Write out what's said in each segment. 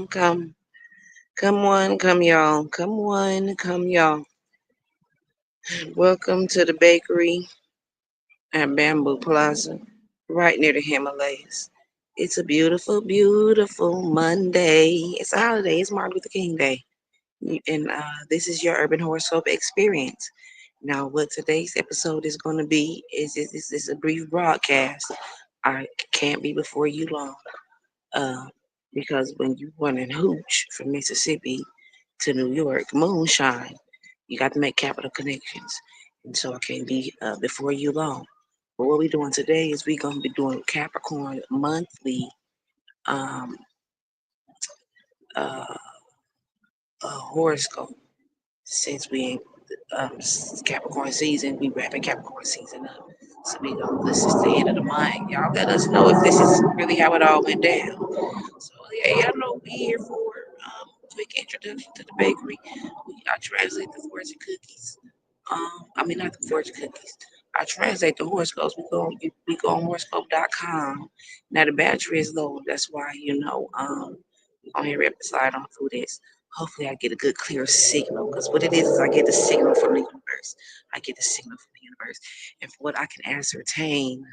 Come, come one, come y'all. Come one, come y'all. Welcome to the bakery at Bamboo Plaza, right near the Himalayas. It's a beautiful, beautiful Monday. It's a holiday. It's Martin Luther King Day. And this is your Urban Horoscope experience. Now, what today's episode is going to be is a brief broadcast. I can't be before you long. Uh, because when you run and hooch from Mississippi to New York, moonshine, you got to make capital connections. And so I can't be before you long. But what we're doing today is we're going to be doing Capricorn monthly um, uh, horoscope. Since we ain't Capricorn season, we wrapping Capricorn season up. So we know this is the end of the month. Y'all let us know if this is really how it all went down. So yeah, y'all know we here for quick introduction to the bakery. I translate the fortune cookies. I mean not the fortune cookies. I translate the horoscopes. We go on horoscope.com. Now the battery is low. That's why on here slide on through this. Hopefully I get a good clear signal because what it is I get the signal from the universe. I get the signal from the universe. And for what I can ascertain,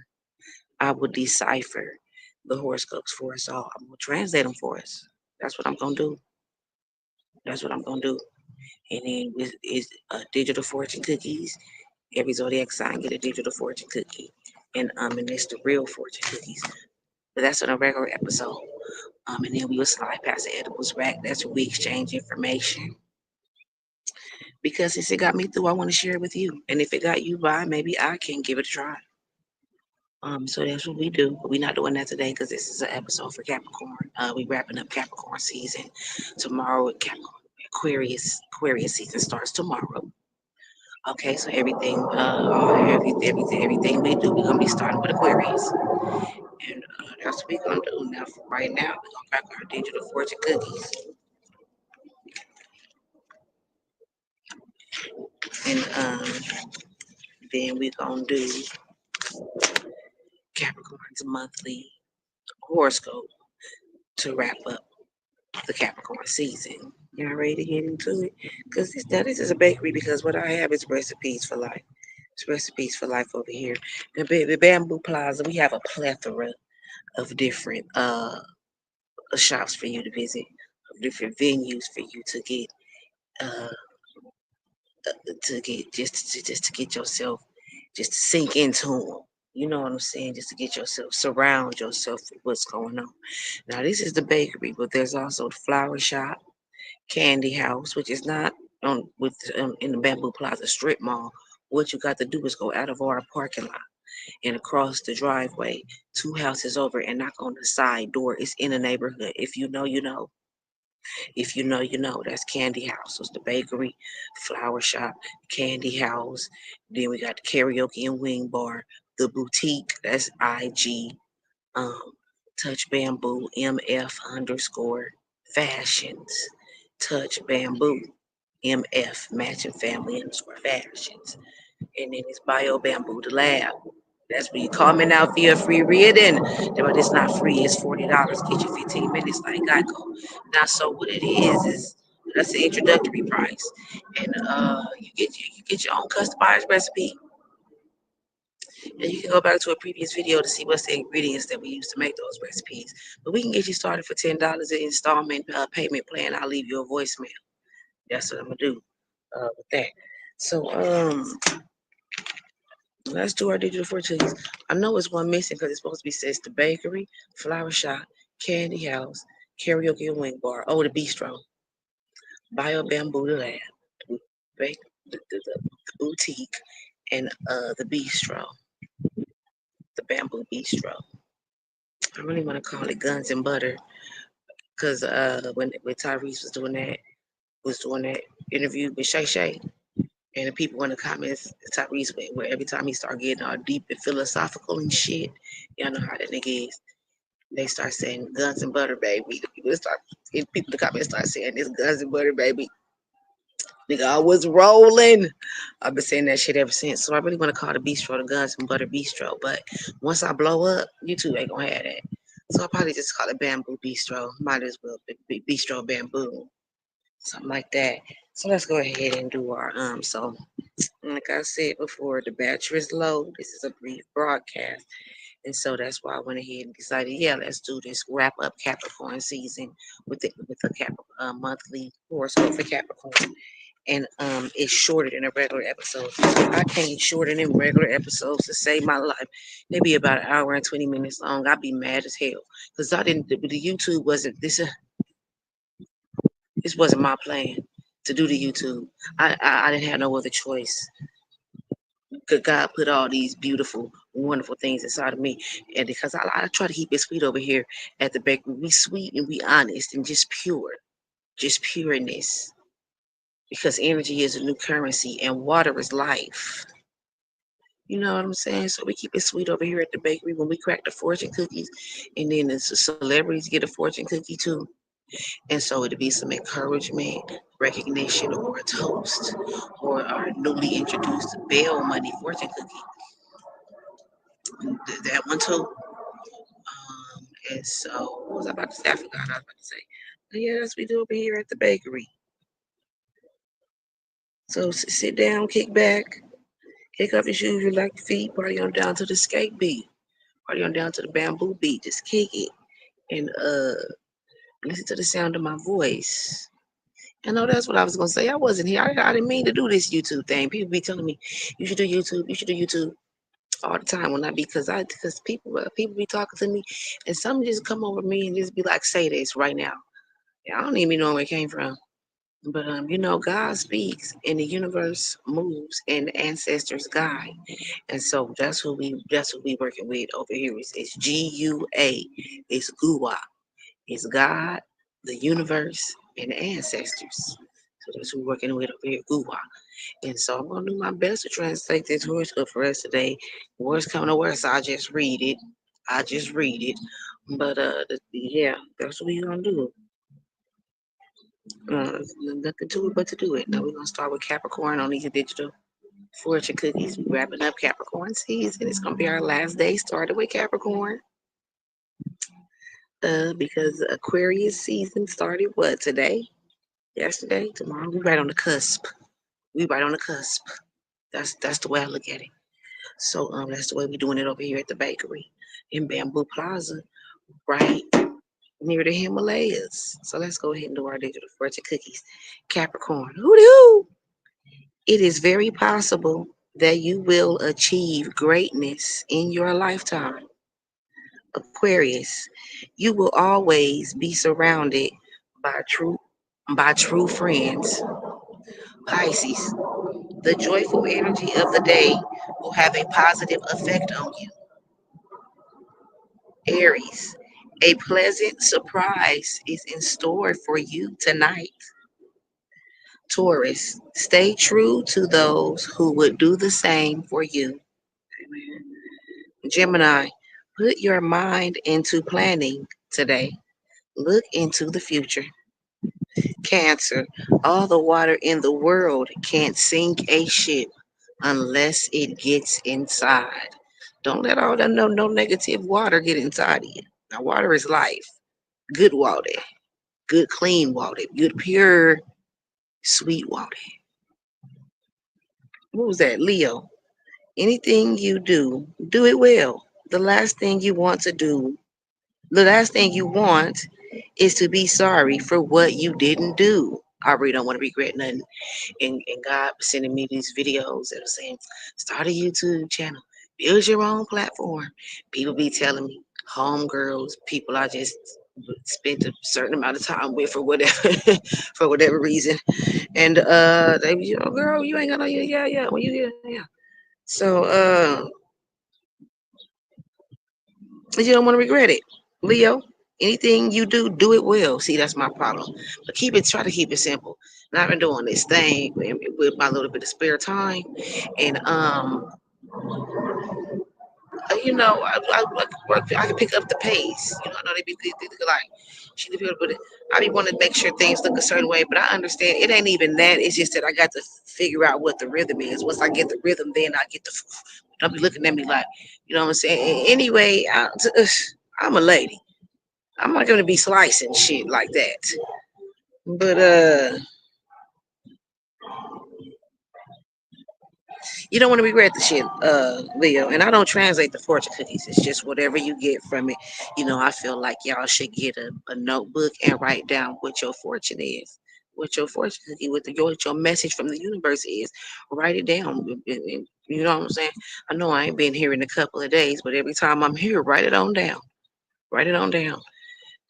I will decipher the horoscopes for us all. I'm gonna translate them for us. That's what I'm gonna do. That's what I'm gonna do. And then with is digital fortune cookies. Every zodiac sign get a digital fortune cookie, and it's the real fortune cookies. But that's on a regular episode. And then we will slide past the edibles rack. That's where we exchange information. Because since it got me through, I want to share it with you. And if it got you by, maybe I can give it a try. So that's what we do. But we're not doing that today because this is an episode for Capricorn. We wrapping up Capricorn season tomorrow. Aquarius season starts tomorrow. Okay, so everything we do, we're gonna be starting with Aquarius, and that's what we're gonna do. Now, for right now, we're gonna crack our digital fortune cookies, and then we're gonna do Capricorn's monthly horoscope to wrap up the Capricorn season. Y'all ready to get into it? Because this is a bakery. Because what I have is recipes for life. It's recipes for life over here. The Bamboo Plaza, we have a plethora of different shops for you to visit, of different venues for you uh, to get just to get yourself just to sink into them. You know what I'm saying? Just to get yourself surround yourself with what's going on. Now this is the bakery, but there's also the flower shop, candy house, which is not on with in the Bamboo Plaza strip mall. What you got to do is go out of our parking lot and across the driveway, two houses over, and knock on the side door. It's in the neighborhood. If you know, you know. If you know, you know. That's Candy House. So it's the bakery, flower shop, Candy House. Then we got the karaoke and wing bar, the boutique. That's IG. Um, Touch Bamboo MF underscore fashions. Touch Bamboo MF matching family underscore fashions. And then it's Bio Bamboo the lab. That's where you comment out via free reading. But it's not free, it's $40. Get you 15 minutes like Geico. Now so what it is that's the introductory price. And you get your own customized recipe. And you can go back to a previous video to see what's the ingredients that we use to make those recipes. But we can get you started for $10 in installment payment plan. I'll leave you a voicemail. That's what I'm gonna do with that. So let's do our digital fortunes. I know it's one missing because it's supposed to be says the bakery, flower shop, candy house, karaoke and wing bar. Oh, the bistro, bio bamboo the lab, bake the boutique, and the bistro, the bamboo bistro. I really want to call it guns and butter because when Tyrese was doing that interview with Shay Shay. And the people in the comments, Tyrese went where every time he start getting all deep and philosophical and shit, y'all know how that nigga is. They start saying guns and butter, baby. The people in the comments start saying this guns and butter, baby. Nigga, I was rolling. I've been saying that shit ever since. So I really want to call the bistro the Guns and Butter Bistro. But once I blow up, YouTube ain't gonna have that. So I'll probably just call it Bamboo Bistro. Might as well be Bistro Bamboo. Something like that. So let's go ahead and do our so like I said before, the battery is low. This is a brief broadcast. And so that's why I went ahead and decided, yeah, let's do this. Wrap up Capricorn season with the monthly horoscope for Capricorn. And it's shorter than a regular episode. I can't shorten them regular episodes to save my life. They be about an hour and 20 minutes long. I'd be mad as hell because I didn't. The YouTube wasn't this. This wasn't my plan to do the YouTube. I didn't have no other choice. God put all these beautiful, wonderful things inside of me, and because I try to keep it sweet over here at the bakery, we sweet and we honest and just pureness. Because energy is a new currency and water is life. You know what I'm saying? So we keep it sweet over here at the bakery when we crack the fortune cookies, and then the celebrities get a fortune cookie too. And so it'll be some encouragement, recognition, or a toast, or our newly introduced bail money fortune cookie. That one too. And so, what was I about to say? I forgot what I was about to say. But yeah, that's what we do over here at the bakery. So sit down, kick back, kick off your shoes, relax your feet, party on down to the skate beat, party on down to the bamboo beat. Just kick it and listen to the sound of my voice. I know that's what I was gonna say. I wasn't here. I didn't mean to do this YouTube thing. People be telling me you should do YouTube. You should do YouTube all the time. When I because people be talking to me, and some just come over me and just be like, say this right now. Yeah, I don't even know where it came from. But God speaks and the universe moves and the ancestors guide. And so that's what we working with over here. It's GUA. It's GUA. It's God, the universe, and the ancestors. So that's what we're working with over here, GUA. And so I'm gonna do my best to translate this horoscope for us today. Words come to words, I just read it. I just read it. But yeah, that's what we're gonna do. Nothing to it but to do it. Now we're gonna start with Capricorn on these digital fortune cookies. We wrapping up Capricorn season. It's gonna be our last day. Started with Capricorn, because Aquarius season started what today, yesterday, tomorrow. We right on the cusp. We right on the cusp. That's the way I look at it. So that's the way we're doing it over here at the bakery in Bamboo Plaza, right near the Himalayas. So let's go ahead and do our digital fortune cookies. Capricorn, hoo. It is very possible that you will achieve greatness in your lifetime. Aquarius, you will always be surrounded by true friends. Pisces, the joyful energy of the day will have a positive effect on you. Aries, a pleasant surprise is in store for you tonight. Taurus, stay true to those who would do the same for you. Gemini, put your mind into planning today. Look into the future. Cancer, all the water in the world can't sink a ship unless it gets inside. Don't let all that no negative water get inside of you. Now, water is life. Good water, good clean water, good pure sweet water. What was that? Leo, anything you do, do it well. The last thing you want is to be sorry for what you didn't do. I really don't want to regret nothing. And God was sending me these videos that are saying, start a YouTube channel, build your own platform. People be telling me, homegirls, people I just spent a certain amount of time with for whatever for whatever reason. And they be, girl, you ain't got no yeah, well yeah. So you don't want to regret it. Leo, anything you do, do it well. See, that's my problem. But try to keep it simple. And I've been doing this thing with my little bit of spare time. And I can pick up the pace. I know they be like, She the builder, but I be wanting to make sure things look a certain way. But I understand it ain't even that. It's just that I got to figure out what the rhythm is. Once I get the rhythm, then I get the. Don't be looking at me like, you know what I'm saying. Anyway, I'm a lady. I'm not gonna be slicing shit like that. But you don't want to regret the shit, Leo. And I don't translate the fortune cookies. It's just whatever you get from it. I feel like y'all should get a notebook and write down what your fortune is. What your fortune cookie, what your message from the universe is. Write it down. You know what I'm saying? I know I ain't been here in a couple of days, but every time I'm here, write it on down. Write it on down.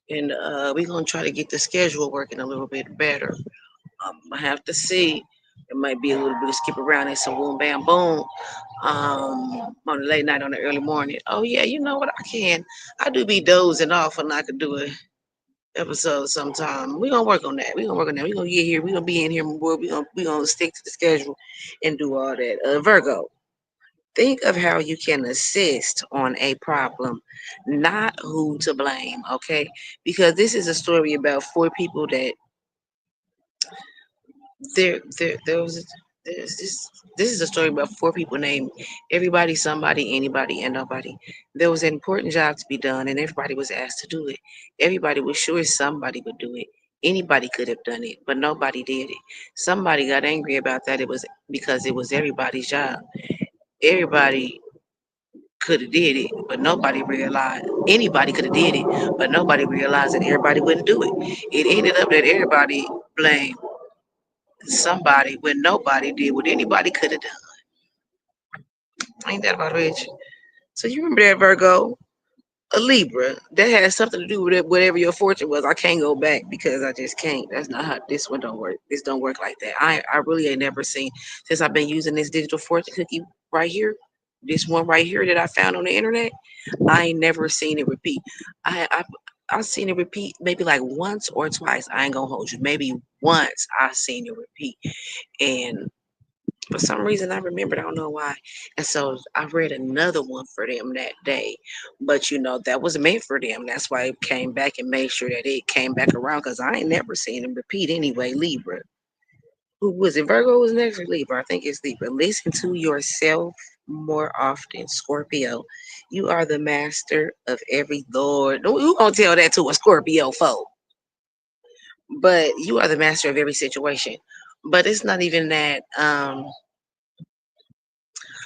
And we're gonna try to get the schedule working a little bit better. I have to see. It might be a little bit of skip around and some boom bam boom on the late night, on the early morning. Oh yeah, you know what? I can. I do be dozing off and I could do a episode sometime. We gonna work on that. We gonna work on that. We gonna get here. We gonna be in here more. We gonna stick to the schedule and do all that. Virgo. Think of how you can assist on a problem, not who to blame. Okay, because this is a story about four people that there was this is a story about four people named everybody, somebody, anybody, and nobody. There was an important job to be done, and everybody was asked to do it. Everybody was sure somebody would do it. Anybody could have done it, but nobody did it. Somebody got angry about that. It was because it was everybody's job. Everybody could have did it, but nobody realized anybody could have did it, but nobody realized that everybody wouldn't do it. It ended up that everybody blamed somebody when nobody did what anybody could have done. Ain't that about rich? So you remember that, Virgo? A Libra. That has something to do with it, whatever your fortune was. I can't go back because I just can't. That's not how this one don't work. This don't work like that. I really ain't never seen, since I've been using this digital fortune cookie right here, this one right here that I found on the internet. I ain't never seen it repeat. I've seen it repeat maybe like once or twice. I ain't gonna hold you. Maybe once I seen it repeat. And for some reason, I remembered. I don't know why. And so I read another one for them that day. But that was meant for them. That's why it came back and made sure that it came back around because I ain't never seen them repeat anyway. Libra. Who was it? Virgo was next or Libra? I think it's Libra. Listen to yourself more often, Scorpio. You are the master of every Lord. Who gonna tell that to a Scorpio foe? But you are the master of every situation. But it's not even that.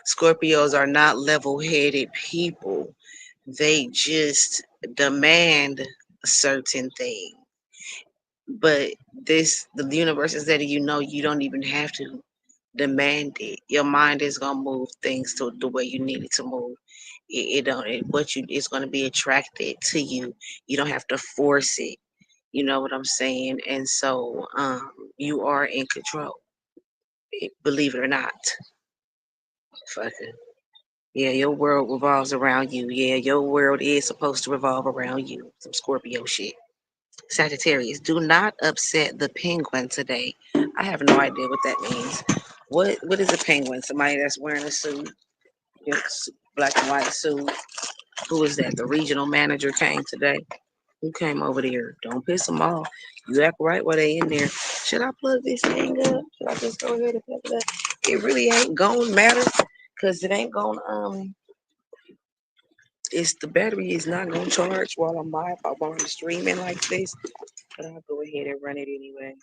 Scorpios are not level-headed people. They just demand a certain thing. But the universe is letting you know you don't even have to demand it. Your mind is gonna move things to the way you need it to move. It don't. It's gonna be attracted to you. You don't have to force it. You know what I'm saying? And so, you are in control. Believe it or not. Fuck it. Yeah, your world revolves around you. Yeah, your world is supposed to revolve around you. Some Scorpio shit. Sagittarius, do not upset the penguin today. I have no idea what that means. What is a penguin? Somebody that's wearing a suit, black and white suit. Who is that? The regional manager came today. Who came over there? Don't piss them off. You act right while they in there. Should I plug this thing up? Should I just go ahead and plug it up? It really ain't gonna matter because it ain't gonna it's the battery is not gonna charge while I'm live, while I'm streaming like this, but I'll go ahead and run it anyway.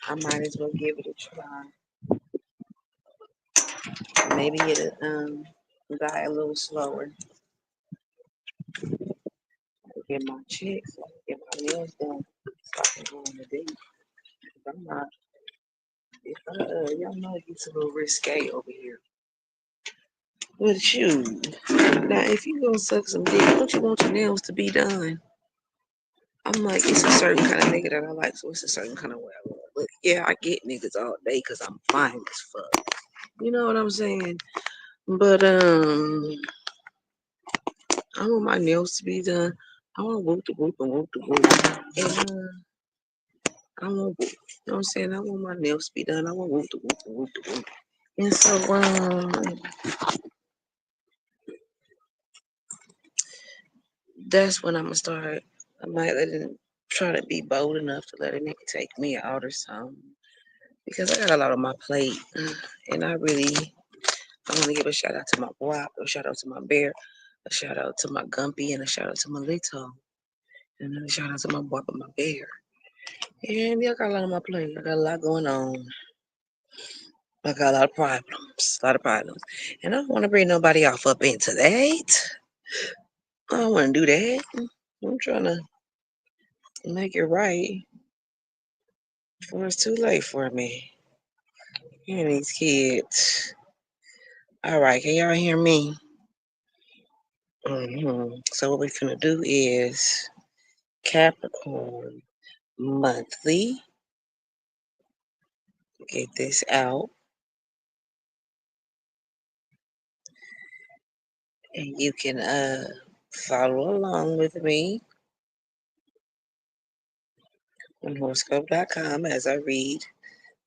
I might as well give it a try. Maybe it'll die a little slower. I'll get my checks, so I can get my nails done, so I can go on the date. I'm not. If y'all know it gets a little risque over here. But you, now if you gonna suck some dick, don't you want your nails to be done? I'm like, it's a certain kind of nigga that I like, so it's a certain kind of way I love. But yeah, I get niggas all day because I'm fine as fuck. You know what I'm saying? But I want my nails to be done. I want whoop the whoop and whoop the whoop. And I want, you know what I'm saying? I want my nails to be done. I want whoop the whoop and whoop the whoop. And so That's when I'm gonna start. I might let it try to be bold enough to let a nigga take me out or something. Because I got a lot on my plate. And I want to give a shout out to my guap, a shout out to my bear, a shout out to my gumpy, and a shout out to my little. And then a shout out to my guap and my bear. And yeah, I got a lot on my plate. I got a lot going on. I got a lot of problems. A lot of problems. And I don't want to bring nobody off up into that. I don't want to do that. I'm trying to make it right before it's too late for me. And these kids. All right, can y'all hear me? So what we're gonna do is Capricorn monthly. Get this out, and you can follow along with me on horoscope.com as I read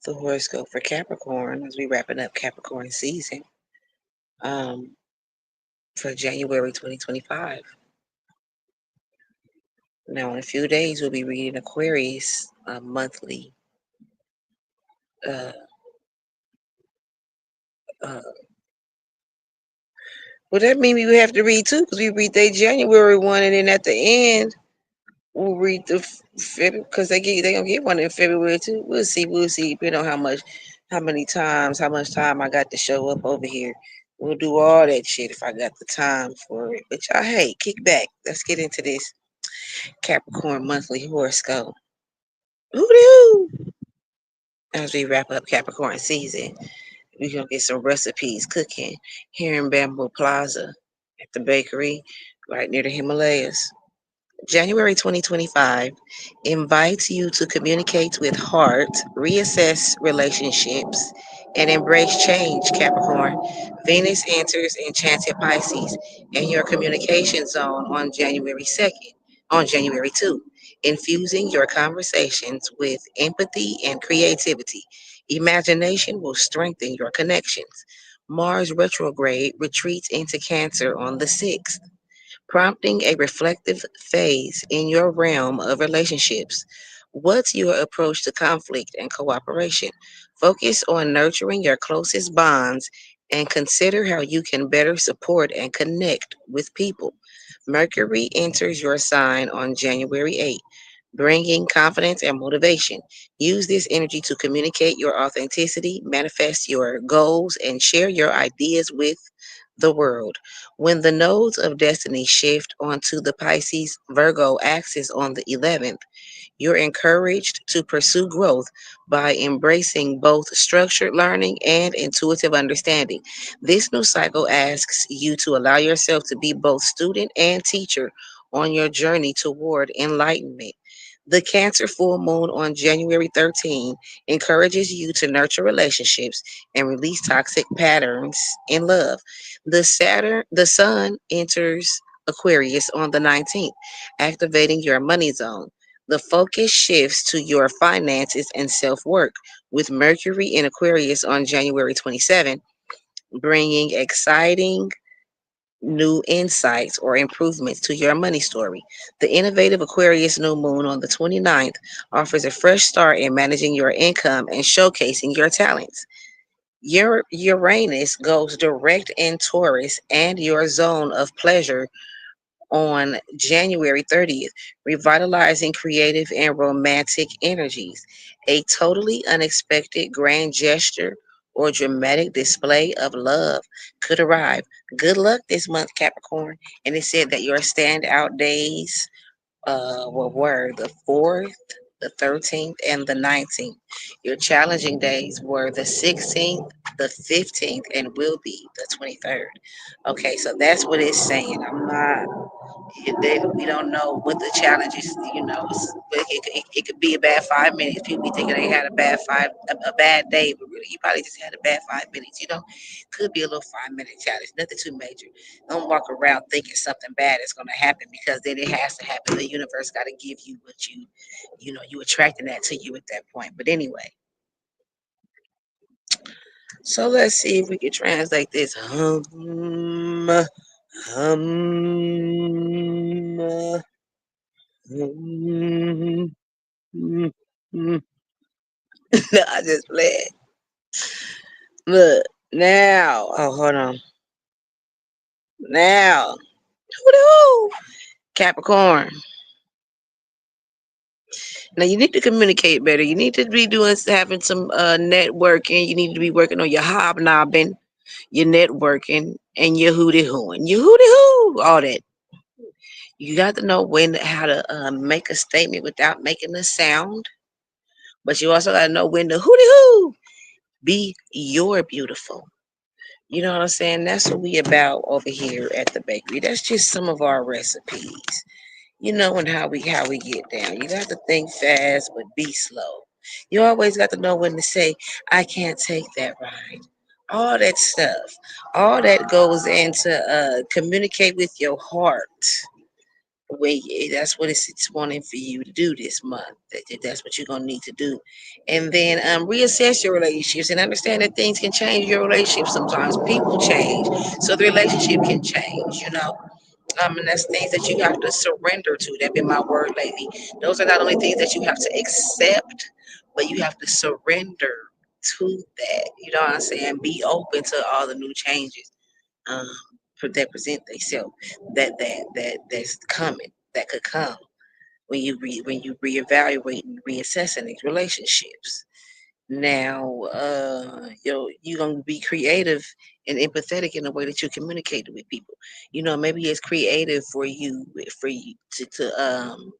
the horoscope for Capricorn as we wrapping up Capricorn season um, for January 2025. Now, in a few days, we'll be reading Aquarius monthly. Uh, uh, well, that means we have to read two because we read the January one, and then at the end we'll read the February because they gonna get one in February too. We'll see. Depending on how many times, how much time I got to show up over here. We'll do all that shit if I got the time for it. But y'all, hey, kick back. Let's get into this Capricorn monthly horoscope. Woo-doo! As we wrap up Capricorn season, we're gonna get some recipes cooking here in Bamboo Plaza at the bakery right near the Himalayas. January 2025 invites you to communicate with heart, reassess relationships, and embrace change, Capricorn. Venus enters enchanted Pisces in your communication zone on January 2nd, on January 2, infusing your conversations with empathy and creativity. Imagination will strengthen your connections. Mars retrograde retreats into Cancer on the 6th, prompting a reflective phase in your realm of relationships. What's your approach to conflict and cooperation? Focus on nurturing your closest bonds and consider how you can better support and connect with people. Mercury enters your sign on January 8th, bringing confidence and motivation. Use this energy to communicate your authenticity, manifest your goals, and share your ideas with the world. When the nodes of destiny shift onto the Pisces Virgo axis on the 11th, you're encouraged to pursue growth by embracing both structured learning and intuitive understanding. This new cycle asks you to allow yourself to be both student and teacher on your journey toward enlightenment. The Cancer full moon on January 13 encourages you to nurture relationships and release toxic patterns in love. The sun enters Aquarius on the 19th, activating your money zone. The focus shifts to your finances and self work, with Mercury in Aquarius on January 27, bringing exciting new insights or improvements to your money story. The innovative Aquarius new moon on the 29th offers a fresh start in managing your income and showcasing your talents. Your Uranus goes direct in Taurus and your zone of pleasure on January 30th, revitalizing creative and romantic energies. A totally unexpected grand gesture or dramatic display of love could arrive. Good luck this month, Capricorn. And it said that your standout days what were the 4th, the 13th, and the 19th. Your challenging days were the 16th, the 15th, and will be the 23rd. Okay, so that's what it's saying. I'm not we don't know what the challenge is, but it could be a bad 5 minutes. People be thinking they had a bad day, but really you probably just had a bad 5 minutes. Could be a little 5 minute challenge, nothing too major. Don't walk around thinking something bad is going to happen because then it has to happen. The universe got to give you what you attracting that to you at that point. But anyway, so let's see if we can translate this. Uh, hum, hum, hum. I just played. Look, now. Oh, hold on. Now. Woo-hoo! Capricorn. Now you need to communicate better. You need to be doing having some networking. You need to be working on your hobnobbing, your networking, and your hooty hooing. Your hooty hoo, all that. You got to know when how to make a statement without making a sound, but you also got to know when to hooty hoo. Be your beautiful. You know what I'm saying? That's what we about over here at the bakery. That's just some of our recipes. You know, and how we get down. You got to think fast, but be slow. You always got to know when to say, "I can't take that ride." All that stuff, all that goes into communicate with your heart. That's what it's wanting for you to do this month. That's what you're gonna need to do, and then reassess your relationships and understand that things can change your relationship. Sometimes people change, so the relationship can change. And that's things that you have to surrender to. That's been my word lately. Those are not only things that you have to accept, but you have to surrender to that. You know what I'm saying? Be open to all the new changes um, that present themselves. That's coming. That could come when you reevaluate and reassessing these relationships. Now, you're gonna be creative and empathetic in the way that you communicate with people. Maybe it's creative for you to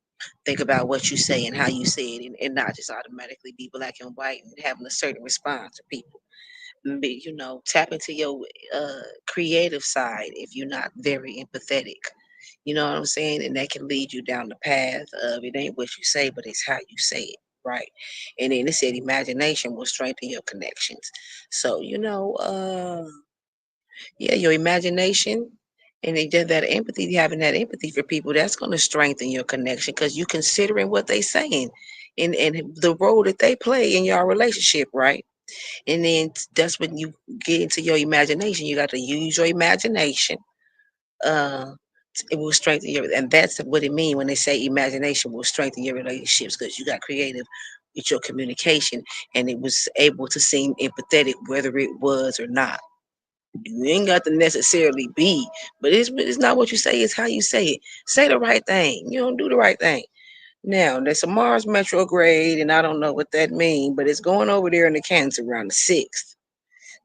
think about what you say and how you say it, and not just automatically be black and white and having a certain response to people. Tap into your creative side if you're not very empathetic. You know what I'm saying? And that can lead you down the path of it ain't what you say, but it's how you say it, right? And then it said imagination will strengthen your connections. So, yeah, your imagination and they did that empathy, having that empathy for people, that's going to strengthen your connection because you considering what they saying and the role that they play in your relationship, right? And then that's when you get into your imagination. You got to use your imagination. Uh, it will strengthen and that's what it means when they say imagination will strengthen your relationships because you got creative with your communication and it was able to seem empathetic whether it was or not. You ain't got to necessarily be, but it's not what you say, it's how you say it. Say the right thing. You don't do the right thing. Now, there's a Mars retrograde, and I don't know what that means, but it's going over there in the Cancer around the 6th.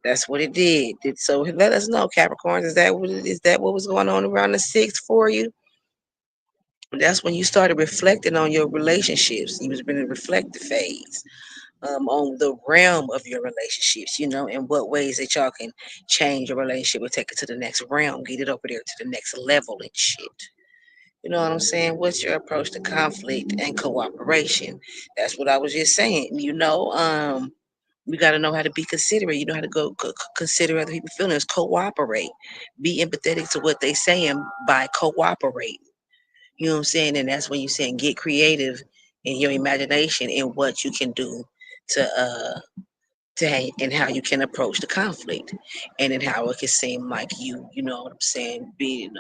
That's what it did. So let us know, Capricorns. Is that what was going on around the 6th for you? That's when you started reflecting on your relationships. You was in a reflective phase on the realm of your relationships, in what ways that y'all can change your relationship or take it to the next realm, get it over there to the next level and shit. You know what I'm saying? What's your approach to conflict and cooperation? That's what I was just saying. You got to know how to be considerate. You know how to go consider other people's feelings. Cooperate. Be empathetic to what they saying by cooperate. You know what I'm saying? And that's when you're saying get creative in your imagination and what you can do and how you can approach the conflict and then how it can seem like you know what I'm saying, being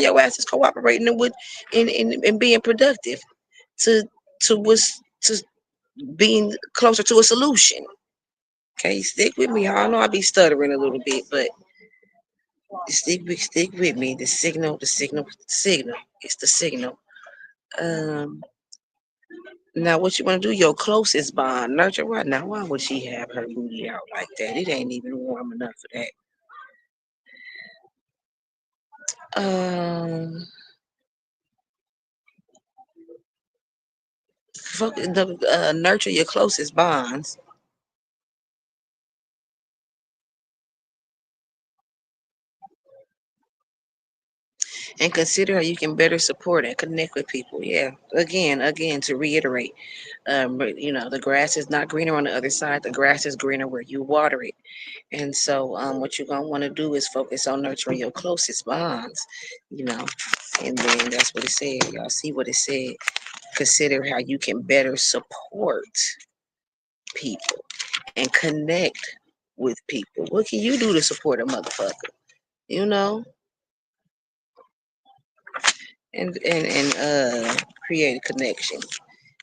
your ass is cooperating and with and being productive to to being closer to a solution. Okay, stick with me. I know I be stuttering a little bit, but stick with me. The signal. It's the signal. Um, Now, what you want to do? Your closest bond, nurture. Right now, why would she have her booty out like that? It ain't even warm enough for that. Um, Nurture your closest bonds and consider how you can better support and connect with people. Yeah, again, to reiterate, the grass is not greener on the other side. The grass is greener where you water it. And so, what you're gonna want to do is focus on nurturing your closest bonds. You know, and then that's what it said. Y'all see what it said. Consider how you can better support people and connect with people. What can you do to support a motherfucker? You know? and create a connection.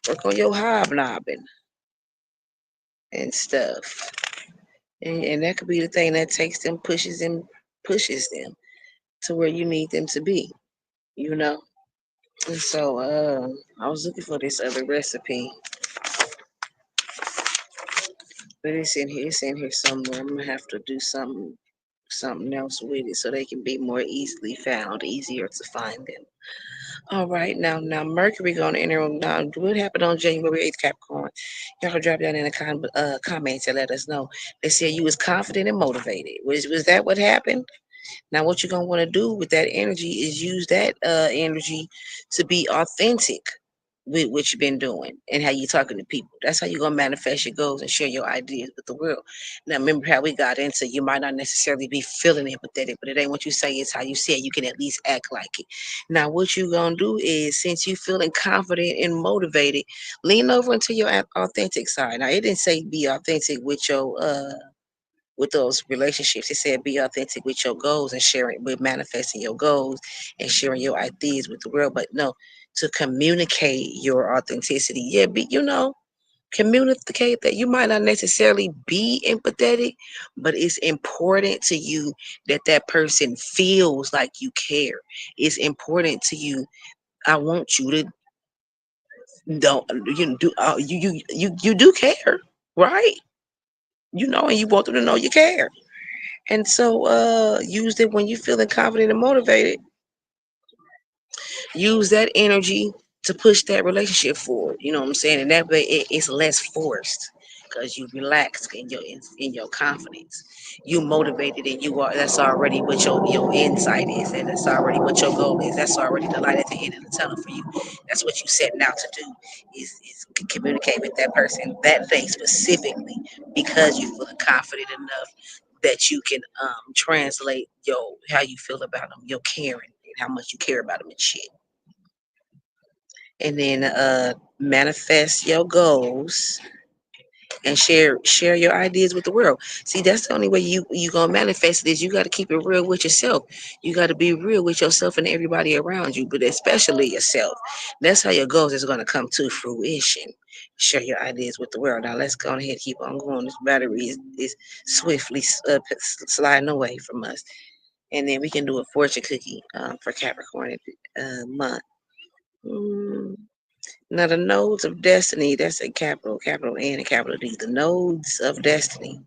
Work on your hobnobbing and stuff. And that could be the thing that takes them, pushes them to where you need them to be, you know? And so I was looking for this other recipe, but it's in here somewhere. I'm gonna have to do something else with it so they can be more easily found, easier to find them. All right, now Mercury gonna enter. Now, what happened on January 8th, Capricorn? Y'all drop down in the comments and let us know. They said you was confident and motivated. Was that what happened? Now, what you're gonna want to do with that energy is use that energy to be authentic with what you've been doing and how you're talking to people. That's how you're gonna manifest your goals and share your ideas with the world. Now, remember how we got into you might not necessarily be feeling empathetic, but it ain't what you say, it's how you say it. You can at least act like it. Now, what you're gonna do is, since you feeling confident and motivated, lean over into your authentic side. Now, it didn't say be authentic with those relationships. It said be authentic with your goals and sharing, with manifesting your goals and sharing your ideas with the world. But no, to communicate your authenticity. Yeah, communicate that you might not necessarily be empathetic, but it's important to you that that person feels like you care. It's important to you. I want you to don't you do you do care, right? And you want them to know you care. And so use it when you're feeling confident and motivated. Use that energy to push that relationship forward. You know what I'm saying? And that way it's less forced because you relax in your confidence. You motivated and you are that's already what your insight is, and that's already what your goal is. That's already the light at the end of the tunnel for you. That's what you setting out to do is communicate with that person that day specifically because you feel confident enough that you can translate how you feel about them, your caring and how much you care about them and shit. And then manifest your goals and share your ideas with the world. See, that's the only way you gonna manifest it is you got to keep it real with yourself. You got to be real with yourself and everybody around you, but especially yourself. That's how your goals is gonna come to fruition. Share your ideas with the world. Now let's go ahead and keep on going. This battery is swiftly sliding away from us, and then we can do a fortune cookie for Capricorn month. Mm. Now the nodes of destiny, that's a capital N and capital D. The nodes of destiny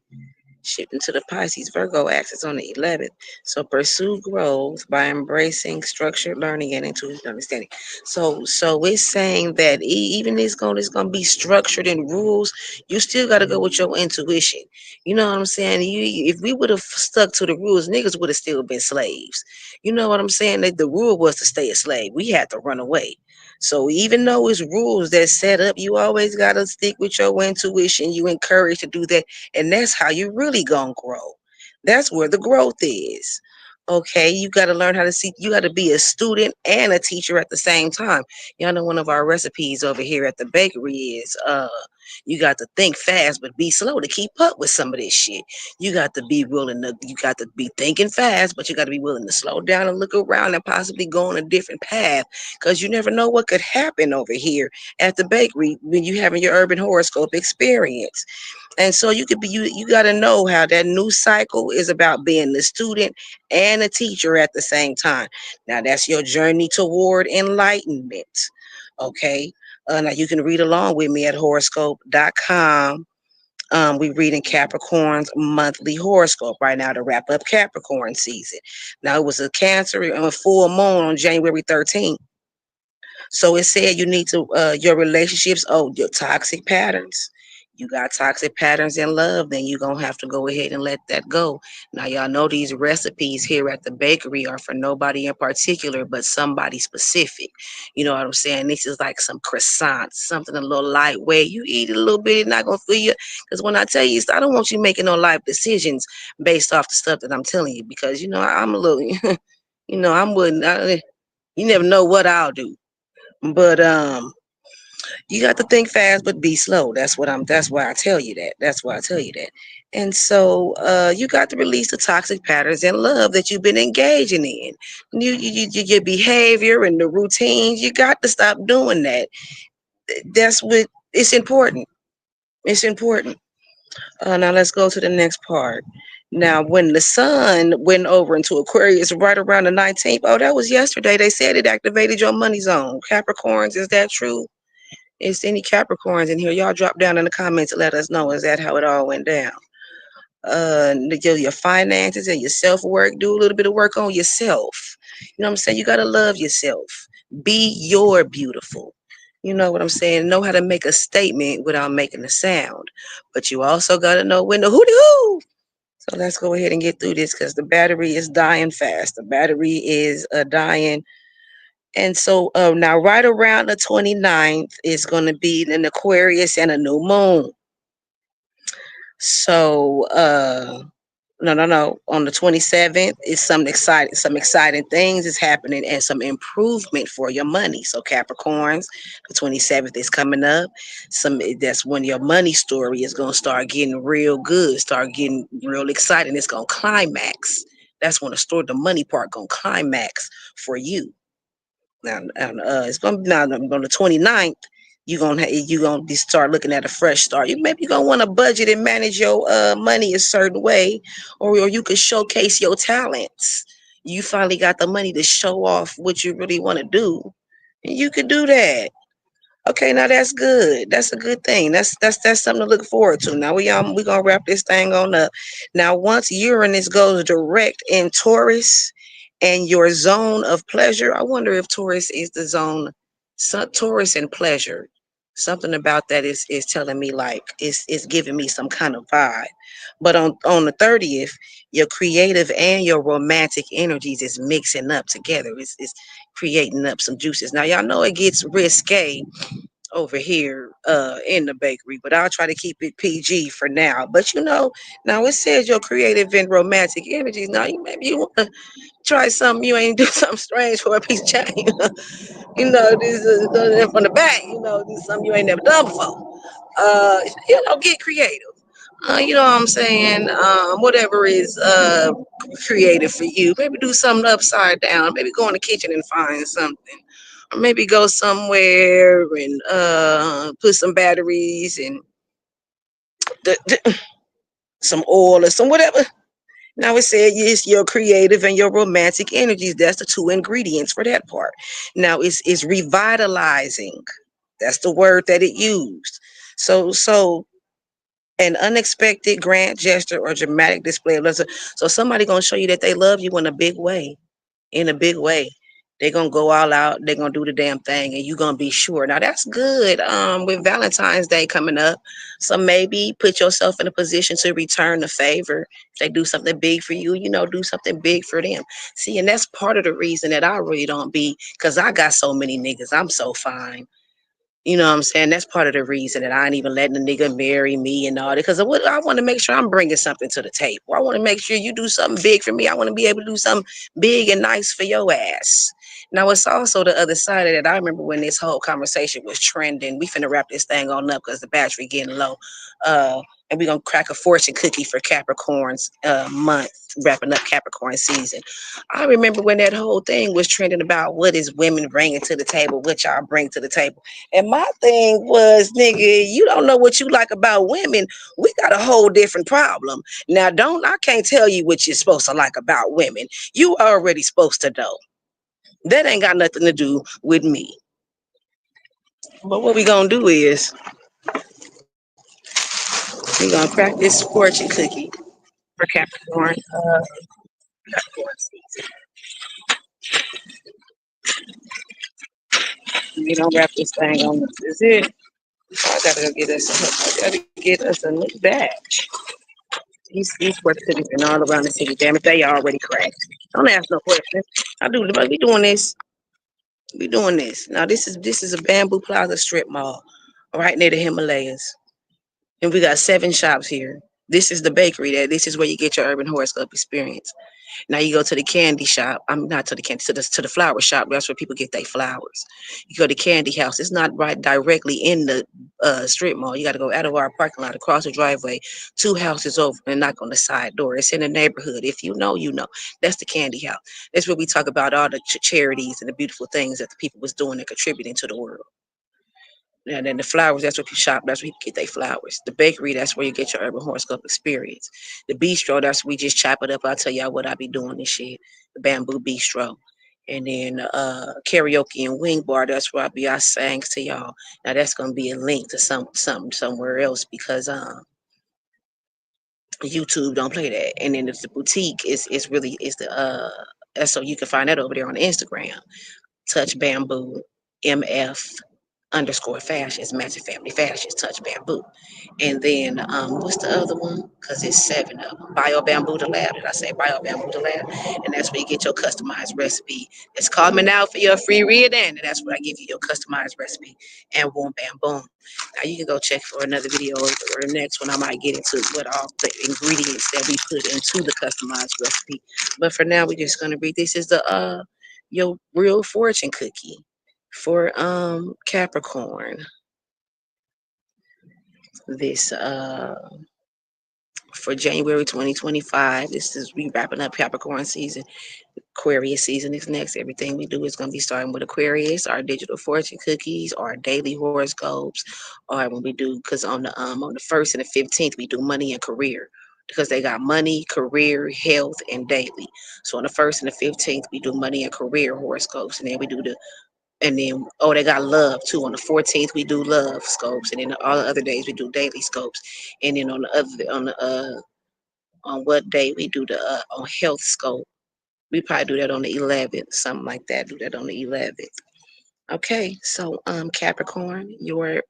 shifting to the Pisces Virgo axis on the 11th. So pursue growth by embracing structured learning and intuitive understanding. So it's saying that even it's gonna be structured in rules. You still gotta go with your intuition. You know what I'm saying? If we would have stuck to the rules, niggas would have still been slaves. You know what I'm saying? That the rule was to stay a slave. We had to run away. So even though it's rules that set up, you always gotta stick with your intuition. You encourage to do that, and that's how you really gonna grow. That's where the growth is. Okay, you got to learn how to see. You got to be a student and a teacher at the same time. Y'all know one of our recipes over here at the bakery is you got to think fast but be slow to keep up with some of this shit. You got to be willing to. You got to be thinking fast, but you got to be willing to slow down and look around and possibly go on a different path because you never know what could happen over here at the bakery when you having your urban horoscope experience. And so you got to know how that new cycle is about being the student and a teacher at the same time. Now that's your journey toward enlightenment. Okay. Now you can read along with me at horoscope.com. We reading Capricorn's monthly horoscope right now to wrap up Capricorn season. Now it was a Cancer and a full moon on January 13th. So it said you need to your relationships, your toxic patterns. You got toxic patterns in love, then you're gonna have to go ahead and let that go. Now y'all know these recipes here at the bakery are for nobody in particular, but somebody specific. You know what I'm saying? This is like some croissants, something a little lightweight. You eat it a little bit, it's not gonna feel you. Because when I tell you, I don't want you making no life decisions based off the stuff that I'm telling you. Because I'm a little, I'm wouldn't. You never know what I'll do. But you got to think fast but be slow. That's why I tell you that. That's why I tell you that. And so you got to release the toxic patterns in love that you've been engaging in. Your behavior and the routines, you got to stop doing that. That's what it's important. It's important. Now let's go to the next part. Now, when the sun went over into Aquarius right around the 19th, oh, that was yesterday. They said it activated your money zone. Capricorns, is that true? Is any Capricorns in here? Y'all drop down in the comments and let us know. Is that how it all went down? Your finances and your self-work. Do a little bit of work on yourself. You know what I'm saying? You got to love yourself. Be your beautiful. You know what I'm saying? Know how to make a statement without making a sound. But you also got to know when to hooty hoo. So let's go ahead and get through this because the battery is dying fast. The battery is dying. And so now right around the 29th is going to be an Aquarius and a new moon. So no. On the 27th is some exciting things is happening and some improvement for your money. So Capricorns, the 27th is coming up. That's when your money story is gonna start getting real good, start getting real exciting. It's gonna climax. That's when the money part gonna climax for you. Now, it's gonna be now on the 29th. You're gonna be start looking at a fresh start. Maybe you're gonna want to budget and manage your money a certain way, or you could showcase your talents. You finally got the money to show off what you really want to do, and you could do that. Okay, now that's good. That's a good thing. That's something to look forward to. Now we gonna wrap this thing on up. Now once Uranus goes direct in Taurus and your zone of pleasure, I wonder if Taurus is the zone. Taurus and pleasure. Something about that is telling me like it's giving me some kind of vibe. But on the 30th, your creative and your romantic energies is mixing up together. It's creating up some juices. Now y'all know it gets risque over here in the bakery, but I'll try to keep it PG for now. But now it says your creative and romantic energies. Now maybe you want to try something. You ain't do something strange for a piece of change. This is from the back. This is something you ain't never done before. Get creative. You know what I'm saying? Whatever is creative for you. Maybe do something upside down. Maybe go in the kitchen and find something. Or maybe go somewhere and put some batteries and some oil or some whatever. Now it said it's your creative and your romantic energies. That's the two ingredients for that part. Now it's revitalizing. That's the word that it used. So an unexpected grand gesture or dramatic display of love. So somebody gonna show you that they love you in a big way. In a big way. They're gonna go all out, they're gonna do the damn thing, and you're gonna be sure. Now that's good. With Valentine's Day coming up. So maybe put yourself in a position to return the favor. If they do something big for you, do something big for them. See, and that's part of the reason that I really don't be, because I got so many niggas. I'm so fine. You know what I'm saying? That's part of the reason that I ain't even letting a nigga marry me and all that. Because I want to make sure I'm bringing something to the table. I want to make sure you do something big for me. I want to be able to do something big and nice for your ass. Now, it's also the other side of that. I remember when this whole conversation was trending. We finna wrap this thing on up because the battery getting low. And we're going to crack a fortune cookie for Capricorn's month, wrapping up Capricorn season. I remember when that whole thing was trending about what is women bringing to the table, what y'all bring to the table. And my thing was, nigga, you don't know what you like about women. We got a whole different problem. Now, I can't tell you what you're supposed to like about women. You already supposed to know. That ain't got nothing to do with me. But what we gonna do is we gonna crack this fortune cookie for Capricorn. Capricorn season. We gonna wrap this thing on. This is it. I gotta go get us. I gotta get us a new batch. These fortune cookies been all around the city. Damn it, they already cracked. Don't ask no questions. We doing this. We doing this. Now this is a Bamboo Plaza strip mall, right near the Himalayas. And we got 7 shops here. This is the bakery. This is where you get your urban horoscope experience. Now you go to the candy shop. I'm not to the candy to the flower shop. That's where people get their flowers. You go to candy house. It's not right directly in the strip mall. You got to go out of our parking lot, across the driveway, 2 houses over, and knock on the side door. It's in the neighborhood. If you know, you know. That's the candy house. That's where we talk about all the charities and the beautiful things that the people was doing and contributing to the world. And then the flowers, that's where you shop. That's where you get their flowers. The bakery, that's where you get your urban horoscope experience. The bistro, that's where we just chop it up. I'll tell y'all what I be doing and shit. The bamboo bistro. And then karaoke and wing bar, that's where I sang to y'all. Now that's gonna be a link to something somewhere else because YouTube don't play that. And then it's the boutique is really is the so you can find that over there on Instagram. Touch Bamboo MF underscore fashions, Magic Family Fashions, Touch Bamboo. And then what's the other one? Because it's 7 of them. Bio Bamboo the Lab. Did I say Bio Bamboo the Lab? And that's where you get your customized recepe. It's coming out for your free read in. And that's where I give you your customized recipe. And boom, bam, boom. Now you can go check for another video or the next one. I might get into what all the ingredients that we put into the customized recipe. But for now, we're just gonna read. This is the your real fortune cookie for Capricorn. This for January 2025. This is we wrapping up Capricorn season. Aquarius season is next. Everything we do is going to be starting with Aquarius, our digital fortune cookies, our daily horoscopes, or when we do because on the 1st and the 15th we do money and career because they got money, career, health, and daily. So on the 1st and the 15th we do money and career horoscopes, and then we do the and then they got love too. On the 14th we do love scopes, and then all the other days we do daily scopes, and then on what day we do the on health scope. We probably do that on the 11th, something like that. Do that on the 11th. Okay, so Capricorn, your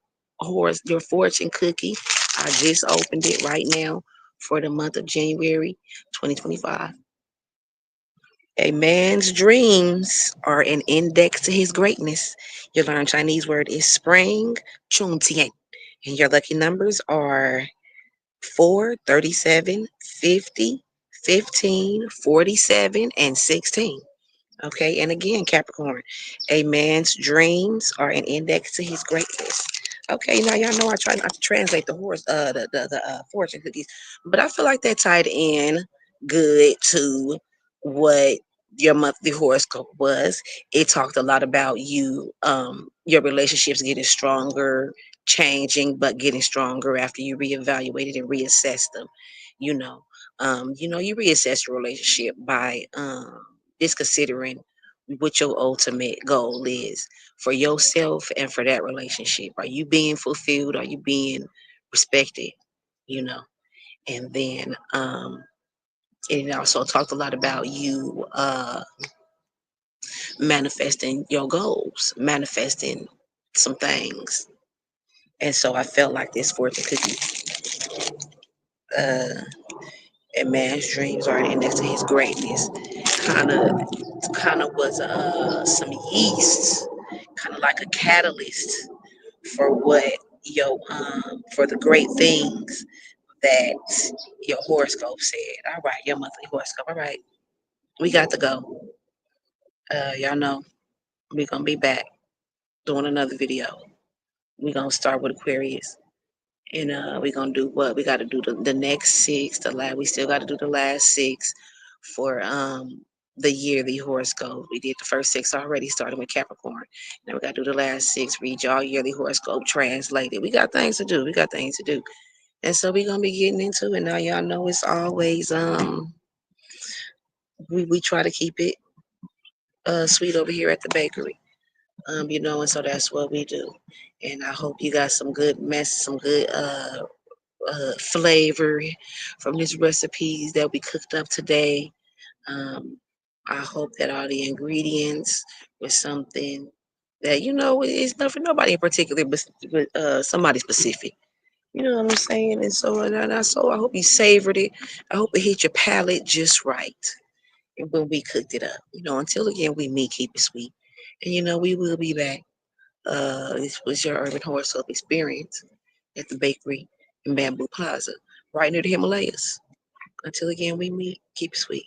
fortune cookie. I just opened it right now for the month of January 2025. A man's dreams are an index to his greatness. Your learn Chinese word is spring, chun tian. And your lucky numbers are 4, 37, 50, 15, 47, and 16. Okay, and again, Capricorn, a man's dreams are an index to his greatness. Okay, now y'all know I try not to translate the fortune cookies, but I feel like that tied in good to what your monthly horoscope was. It talked a lot about your relationships getting stronger, changing, but getting stronger after you reevaluated and reassessed them. You know, you reassess your relationship by is considering what your ultimate goal is for yourself and for that relationship. Are you being fulfilled? Are you being respected? You know, and then it also talked a lot about you manifesting your goals, manifesting some things. And so I felt like this fortune cookie, uh, a man's dreams are an index to his greatness. Kind of, kind of was some yeast, kind of like a catalyst for what for the great things that your horoscope said. All right, your monthly horoscope. All right, we got to go. Y'all know we're gonna be back doing another video. We're gonna start with Aquarius. And we're gonna do what we gotta do the next 6, the last we still gotta do the last 6 for the yearly horoscope. We did the first 6 already, starting with Capricorn. Now we gotta do the last 6, read y'all yearly horoscope translated. We got things to do. We got things to do. And so we're gonna be getting into it. Now y'all know it's always we try to keep it sweet over here at the bakery. And so that's what we do. And I hope you got some good flavor from these recipes that we cooked up today. Um, I hope that all the ingredients were something that it's not for nobody in particular, but somebody specific. You know what I'm saying? And so I hope you savored it. I hope it hit your palate just right. And when we cooked it up, until again we meet, keep it sweet. And we will be back. This was your urban horoscope experience at the bakery in Bamboo Plaza, right near the Himalayas. Until again we meet, keep it sweet.